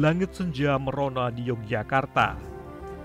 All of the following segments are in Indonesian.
Langit senja merona di Yogyakarta,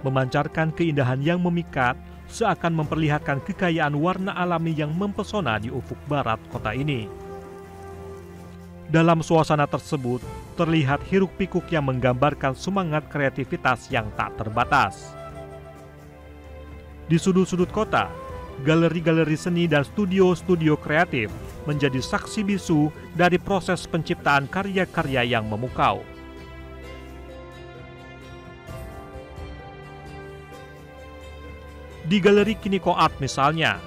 memancarkan keindahan yang memikat, seakan memperlihatkan kekayaan warna alami yang mempesona di ufuk barat kota ini. Dalam suasana tersebut, terlihat hiruk-pikuk yang menggambarkan semangat kreativitas yang tak terbatas. Di sudut-sudut kota, galeri-galeri seni dan studio-studio kreatif menjadi saksi bisu dari proses penciptaan karya-karya yang memukau. Di Galeri Kiniko Art misalnya,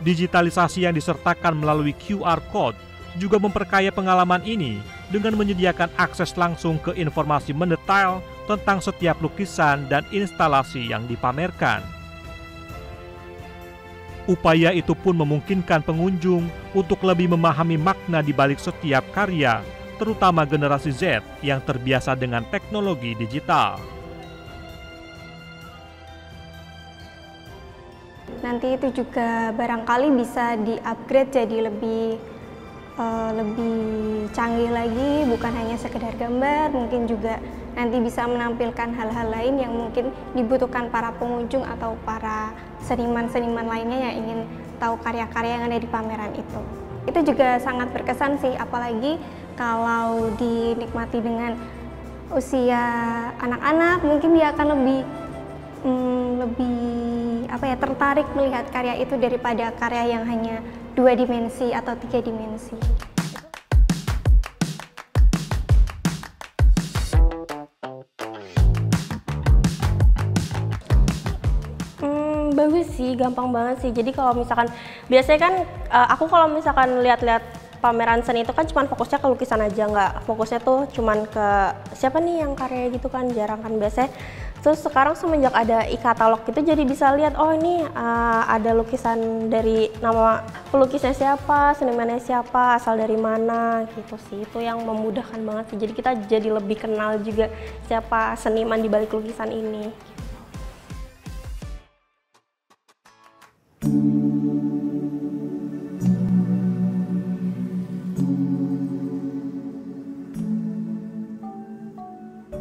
digitalisasi yang disertakan melalui QR Code juga memperkaya pengalaman ini dengan menyediakan akses langsung ke informasi mendetail tentang setiap lukisan dan instalasi yang dipamerkan. Upaya itu pun memungkinkan pengunjung untuk lebih memahami makna di balik setiap karya, terutama generasi Z yang terbiasa dengan teknologi digital. Nanti itu juga barangkali bisa di-upgrade jadi lebih canggih lagi, bukan hanya sekedar gambar, mungkin juga nanti bisa menampilkan hal-hal lain yang mungkin dibutuhkan para pengunjung atau para seniman-seniman lainnya yang ingin tahu karya-karya yang ada di pameran itu. Itu juga sangat berkesan sih, apalagi kalau dinikmati dengan usia anak-anak, mungkin dia akan lebih tertarik melihat karya itu daripada karya yang hanya 2 dimensi atau 3 dimensi. Bagus sih, gampang banget sih. Jadi kalau misalkan biasanya kan aku kalau misalkan lihat-lihat pameran seni itu kan cuma fokusnya ke lukisan aja, nggak fokusnya tuh cuman ke siapa nih yang karya gitu kan, jarang kan biasanya. Terus sekarang semenjak ada e-katalog itu jadi bisa lihat, oh ini ada lukisan dari nama pelukisnya siapa, senimannya siapa, asal dari mana gitu sih. Itu yang memudahkan banget sih. Jadi kita jadi lebih kenal juga siapa seniman di balik lukisan ini.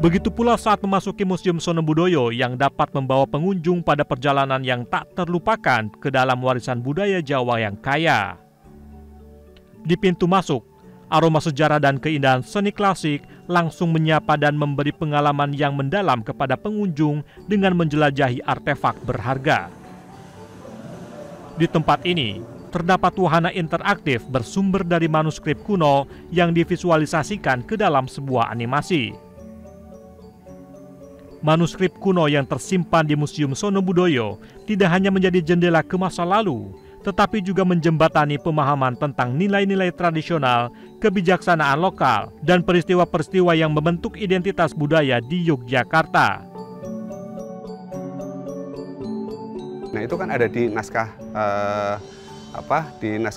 Begitu pula saat memasuki Museum Sonobudoyo yang dapat membawa pengunjung pada perjalanan yang tak terlupakan ke dalam warisan budaya Jawa yang kaya. Di pintu masuk, aroma sejarah dan keindahan seni klasik langsung menyapa dan memberi pengalaman yang mendalam kepada pengunjung dengan menjelajahi artefak berharga. Di tempat ini, terdapat wahana interaktif bersumber dari manuskrip kuno yang divisualisasikan ke dalam sebuah animasi. Manuskrip kuno yang tersimpan di Museum Sonobudoyo tidak hanya menjadi jendela ke masa lalu, tetapi juga menjembatani pemahaman tentang nilai-nilai tradisional, kebijaksanaan lokal, dan peristiwa-peristiwa yang membentuk identitas budaya di Yogyakarta. Nah, itu kan ada di naskah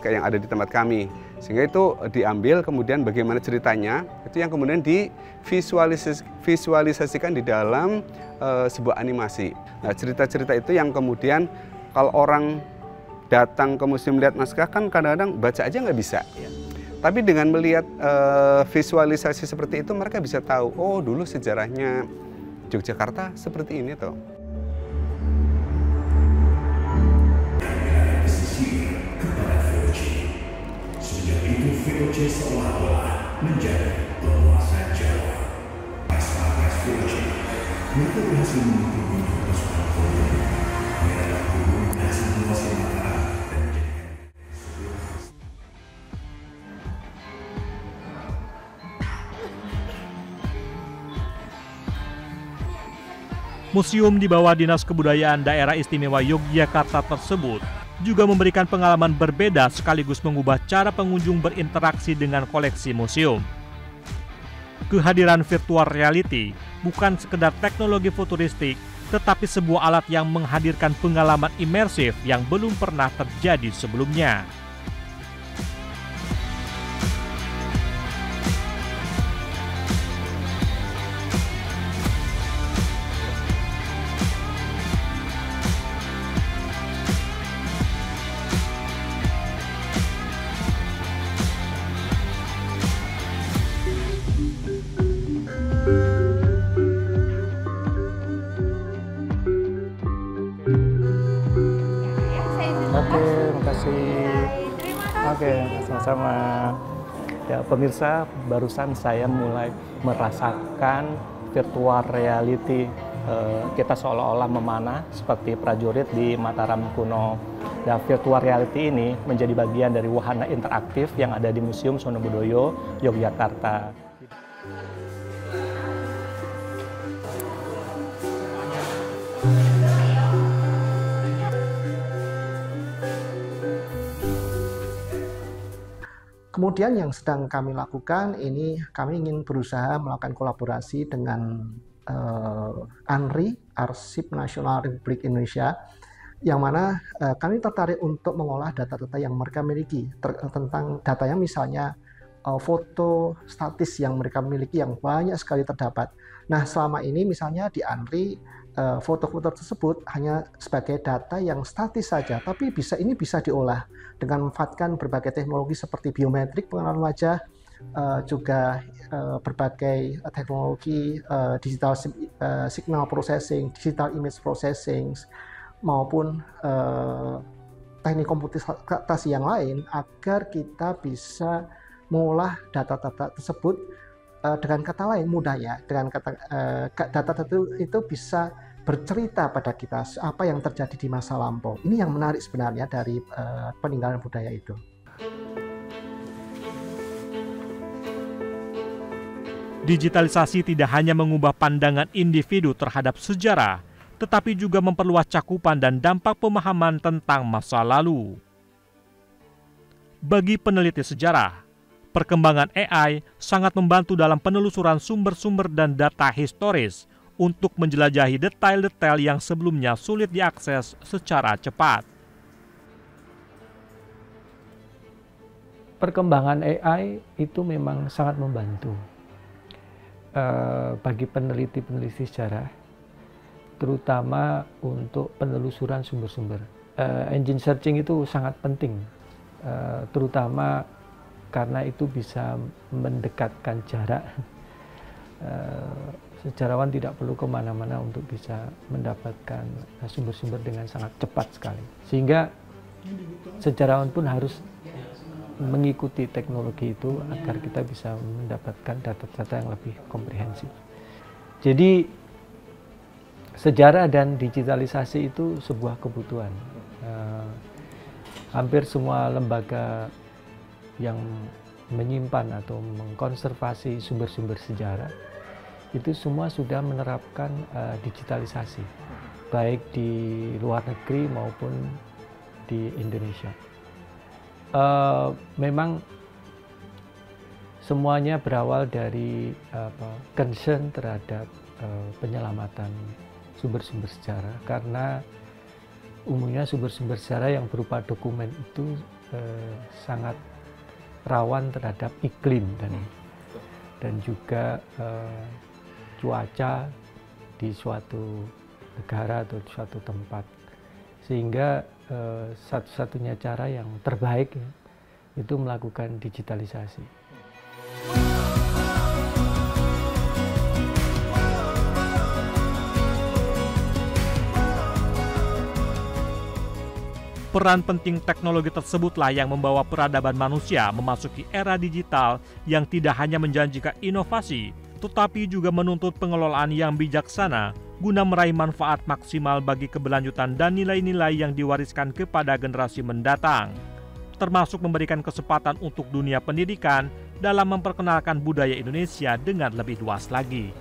yang ada di tempat kami. Sehingga itu diambil, kemudian bagaimana ceritanya, itu yang kemudian divisualisasikan di dalam sebuah animasi. Nah, cerita-cerita itu yang kemudian kalau orang datang ke museum melihat naskah kan kadang-kadang baca aja nggak bisa. Tapi dengan melihat visualisasi seperti itu, mereka bisa tahu, oh dulu sejarahnya Yogyakarta seperti ini toh. VOC seolah-olah menjadi penguasa Jawa. Pas-pampres VOC, mereka berhasil mengumpulkan persoalan politik, mereka turun hasil menguasai Mataram dan menjadikan Museum di bawah Dinas Kebudayaan Daerah Istimewa Yogyakarta tersebut juga memberikan pengalaman berbeda sekaligus mengubah cara pengunjung berinteraksi dengan koleksi museum. Kehadiran virtual reality bukan sekedar teknologi futuristik, tetapi sebuah alat yang menghadirkan pengalaman imersif yang belum pernah terjadi sebelumnya. makasih. Oke, sama-sama. Ya, pemirsa, barusan saya mulai merasakan virtual reality. Kita seolah-olah memanah seperti prajurit di Mataram kuno. Dan virtual reality ini menjadi bagian dari wahana interaktif yang ada di Museum Sono Budoyo, Yogyakarta. Kemudian yang sedang kami lakukan ini, kami ingin berusaha melakukan kolaborasi dengan ANRI, Arsip Nasional Republik Indonesia, yang mana kami tertarik untuk mengolah data-data yang mereka miliki, tentang datanya misalnya foto statis yang mereka miliki yang banyak sekali terdapat. Nah, selama ini misalnya di ANRI, foto-foto tersebut hanya sebagai data yang statis saja, tapi ini bisa diolah dengan memanfaatkan berbagai teknologi seperti biometrik pengenalan wajah, juga berbagai teknologi digital signal processing, digital image processing, maupun teknik komputasi yang lain, agar kita bisa mengolah data-data tersebut dengan kata lain mudahnya, dengan data itu bisa bercerita pada kita apa yang terjadi di masa lampau. Ini yang menarik sebenarnya dari peninggalan budaya itu. Digitalisasi tidak hanya mengubah pandangan individu terhadap sejarah, tetapi juga memperluas cakupan dan dampak pemahaman tentang masa lalu. Bagi peneliti sejarah, perkembangan AI sangat membantu dalam penelusuran sumber-sumber dan data historis untuk menjelajahi detail-detail yang sebelumnya sulit diakses secara cepat. Perkembangan AI itu memang sangat membantu bagi peneliti-peneliti sejarah, terutama untuk penelusuran sumber-sumber. Engine searching itu sangat penting, terutama karena itu bisa mendekatkan jarak. Sejarawan tidak perlu kemana-mana untuk bisa mendapatkan sumber-sumber dengan sangat cepat sekali. Sehingga sejarawan pun harus mengikuti teknologi itu agar kita bisa mendapatkan data-data yang lebih komprehensif. Jadi sejarah dan digitalisasi itu sebuah kebutuhan. Hampir semua lembaga yang menyimpan atau mengkonservasi sumber-sumber sejarah itu semua sudah menerapkan digitalisasi, baik di luar negeri maupun di Indonesia. Memang semuanya berawal dari concern terhadap penyelamatan sumber-sumber sejarah, karena umumnya sumber-sumber sejarah yang berupa dokumen itu sangat rawan terhadap iklim dan juga cuaca di suatu negara atau di suatu tempat, sehingga satu-satunya cara yang terbaik itu melakukan digitalisasi. Peran penting teknologi tersebutlah yang membawa peradaban manusia memasuki era digital yang tidak hanya menjanjikan inovasi, tetapi juga menuntut pengelolaan yang bijaksana guna meraih manfaat maksimal bagi keberlanjutan dan nilai-nilai yang diwariskan kepada generasi mendatang, termasuk memberikan kesempatan untuk dunia pendidikan dalam memperkenalkan budaya Indonesia dengan lebih luas lagi.